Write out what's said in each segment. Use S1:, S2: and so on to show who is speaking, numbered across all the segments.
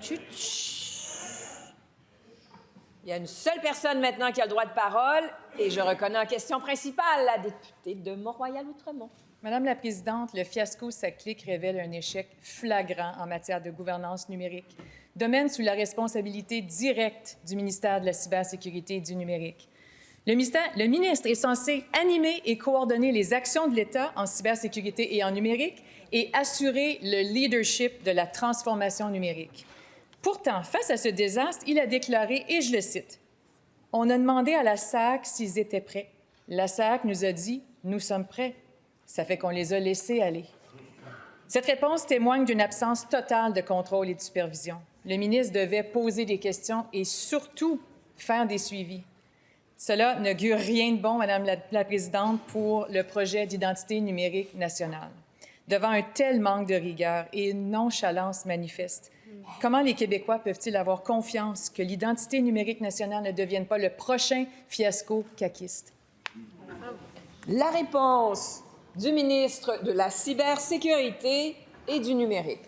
S1: Chut, chut. Il y a une seule personne maintenant qui a le droit de parole et je reconnais en question principale la députée de Mont-Royal-Outremont.
S2: Madame la Présidente, le fiasco SACLIC révèle un échec flagrant en matière de gouvernance numérique, domaine sous la responsabilité directe du ministère de la Cybersécurité et du Numérique. Le ministre est censé animer et coordonner les actions de l'État en cybersécurité et en numérique et assurer le leadership de la transformation numérique. Pourtant, face à ce désastre, il a déclaré, et je le cite, « On a demandé à la SAC s'ils étaient prêts. La SAC nous a dit « Nous sommes prêts ». Ça fait qu'on les a laissés aller. Cette réponse témoigne d'une absence totale de contrôle et de supervision. Le ministre devait poser des questions et surtout faire des suivis. Cela n'augure rien de bon, Madame la Présidente, pour le projet d'identité numérique nationale. Devant un tel manque de rigueur et une nonchalance manifeste, comment les Québécois peuvent-ils avoir confiance que l'identité numérique nationale ne devienne pas le prochain fiasco caquiste?
S1: La réponse du ministre de la Cybersécurité et du Numérique.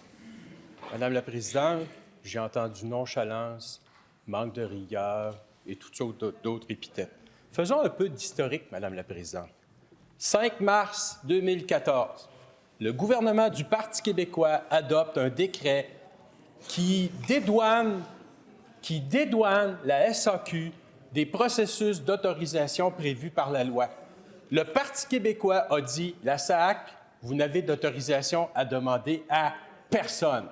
S3: Madame la Présidente, j'ai entendu nonchalance, manque de rigueur et toutes sortes d'autres épithètes. Faisons un peu d'historique, Madame la Présidente. 5 mars 2014, le gouvernement du Parti québécois adopte un décret qui dédouane la SAQ des processus d'autorisation prévus par la loi. Le Parti québécois a dit, la SAC, vous n'avez d'autorisation à demander à personne.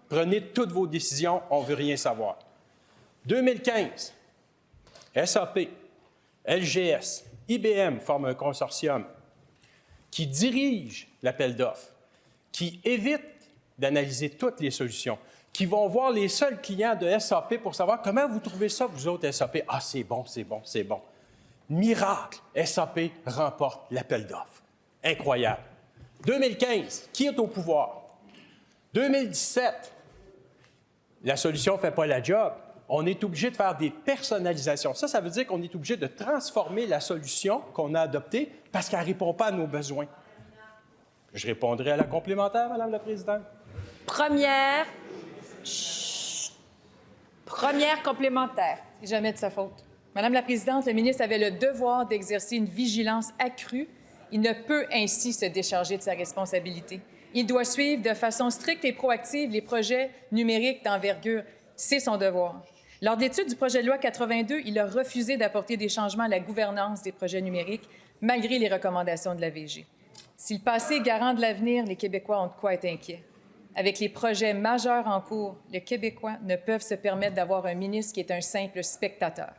S3: Prenez toutes vos décisions, on ne veut rien savoir. 2015, SAP, LGS, IBM forment un consortium qui dirige l'appel d'offres, qui évite d'analyser toutes les solutions, qui vont voir les seuls clients de SAP pour savoir comment vous trouvez ça, vous autres SAP. Ah, c'est bon, c'est bon, c'est bon. Miracle, SAP remporte l'appel d'offres. Incroyable. 2015, qui est au pouvoir? 2017, la solution ne fait pas la job. On est obligé de faire des personnalisations. Ça veut dire qu'on est obligé de transformer la solution qu'on a adoptée parce qu'elle ne répond pas à nos besoins. Je répondrai à la complémentaire, Madame la Présidente.
S1: Première complémentaire.
S2: C'est jamais de sa faute. Madame la Présidente, le ministre avait le devoir d'exercer une vigilance accrue. Il ne peut ainsi se décharger de sa responsabilité. Il doit suivre de façon stricte et proactive les projets numériques d'envergure. C'est son devoir. Lors de l'étude du projet de loi 82, il a refusé d'apporter des changements à la gouvernance des projets numériques, malgré les recommandations de la VG. Si le passé est garant de l'avenir, les Québécois ont de quoi être inquiets. Avec les projets majeurs en cours, les Québécois ne peuvent se permettre d'avoir un ministre qui est un simple spectateur.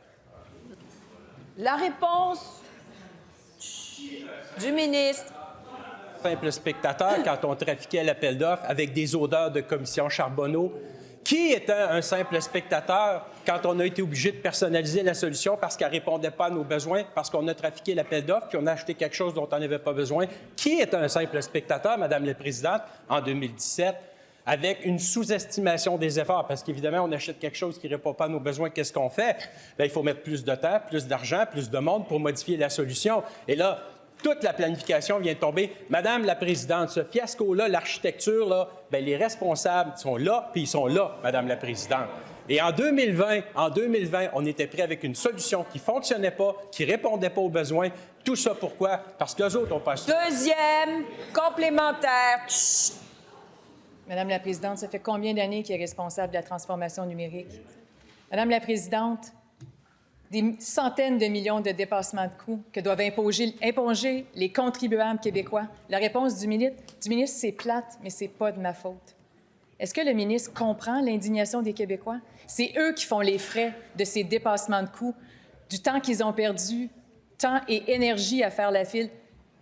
S1: La réponse du ministre.
S3: Simple spectateur, quand on trafiquait l'appel d'offres avec des odeurs de commission Charbonneau, qui était un simple spectateur quand on a été obligé de personnaliser la solution parce qu'elle ne répondait pas à nos besoins, parce qu'on a trafiqué l'appel d'offres puis on a acheté quelque chose dont on n'avait pas besoin? Qui est un simple spectateur, Madame la Présidente, en 2017, avec une sous-estimation des efforts? Parce qu'évidemment, on achète quelque chose qui ne répond pas à nos besoins. Qu'est-ce qu'on fait? Bien, il faut mettre plus de temps, plus d'argent, plus de monde pour modifier la solution. Et là, toute la planification vient de tomber. Madame la Présidente, ce fiasco-là, l'architecture, là, bien, les responsables sont là, puis ils sont là, Madame la Présidente. Et en 2020, on était prêt avec une solution qui ne fonctionnait pas, qui ne répondait pas aux besoins. Tout ça pourquoi? Parce qu'eux autres ont pas su.
S1: Deuxième complémentaire. Chut.
S2: Madame la Présidente, ça fait combien d'années qu'il est responsable de la transformation numérique? Madame la Présidente, des centaines de millions de dépassements de coûts que doivent imponger les contribuables québécois. La réponse du ministre, c'est plate, mais c'est pas de ma faute. Est-ce que le ministre comprend l'indignation des Québécois? C'est eux qui font les frais de ces dépassements de coûts, du temps qu'ils ont perdu, temps et énergie à faire la file.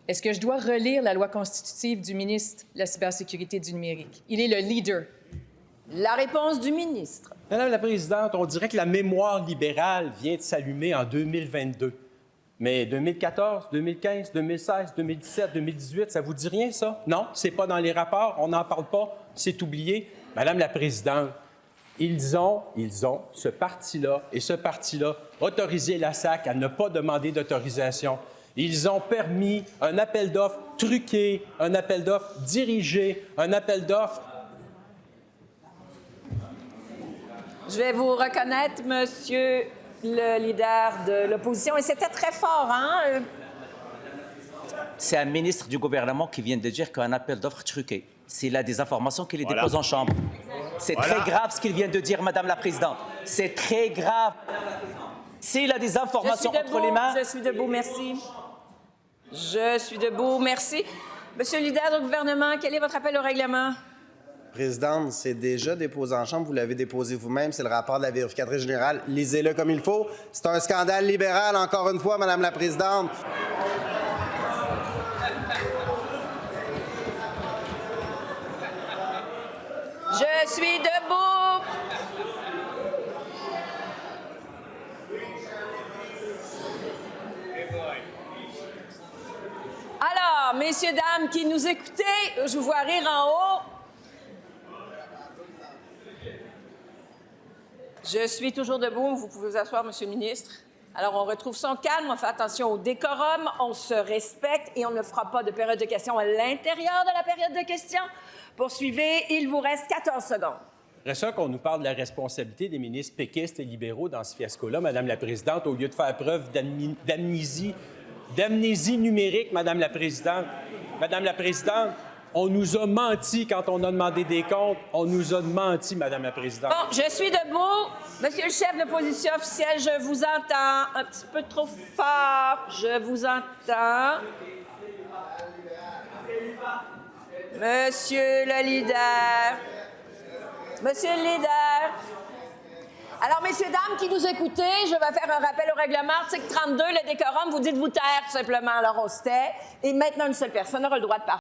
S2: Est-ce que je dois relire la loi constitutive du ministre de la Cybersécurité et du Numérique? Il est le leader.
S1: La réponse du ministre.
S3: Madame la Présidente, on dirait que la mémoire libérale vient de s'allumer en 2022. Mais 2014, 2015, 2016, 2017, 2018, ça vous dit rien, ça? Non, c'est pas dans les rapports, on n'en parle pas, c'est oublié. Madame la Présidente, ils ont, ce parti-là et ce parti-là, autorisé la SAC à ne pas demander d'autorisation. Ils ont permis un appel d'offres truqué, un appel d'offres dirigé, un appel d'offres
S1: Je vais vous reconnaître, monsieur le leader de l'opposition. Et c'était très fort, hein?
S4: C'est un ministre du gouvernement qui vient de dire qu'un appel d'offres truqué. S'il a des informations, qu'il les dépose en chambre. C'est très grave ce qu'il vient de dire, Madame la Présidente. C'est très grave. S'il a des informations entre les mains...
S1: Je suis debout, merci. Je suis debout, merci. Monsieur le leader du gouvernement, quel est votre appel au règlement?
S5: Présidente, c'est déjà déposé en chambre. Vous l'avez déposé vous-même. C'est le rapport de la vérificatrice générale. Lisez-le comme il faut. C'est un scandale libéral, encore une fois, Madame la Présidente.
S1: Je suis debout. Alors, messieurs, dames qui nous écoutez, je vous vois rire en haut. Je suis toujours debout. Vous pouvez vous asseoir, monsieur le ministre. Alors, on retrouve son calme, on fait attention au décorum, on se respecte et on ne fera pas de période de questions à l'intérieur de la période de questions. Poursuivez, il vous reste 14 secondes.
S3: J'aimerais ça qu'on nous parle de la responsabilité des ministres péquistes et libéraux dans ce fiasco-là, Madame la Présidente, au lieu de faire preuve d'amnésie numérique, Madame la Présidente. Madame la Présidente, on nous a menti quand on a demandé des comptes. On nous a menti, Madame la Présidente.
S1: Bon, je suis debout. Monsieur le chef de l'opposition officielle, je vous entends un petit peu trop fort. Je vous entends. Monsieur le leader. Monsieur le leader. Alors, messieurs, dames qui nous écoutez, je vais faire un rappel au règlement. Article 32, le décorum, vous dites vous taire, tout simplement. Alors, on se tait. Et maintenant, une seule personne aura le droit de parler.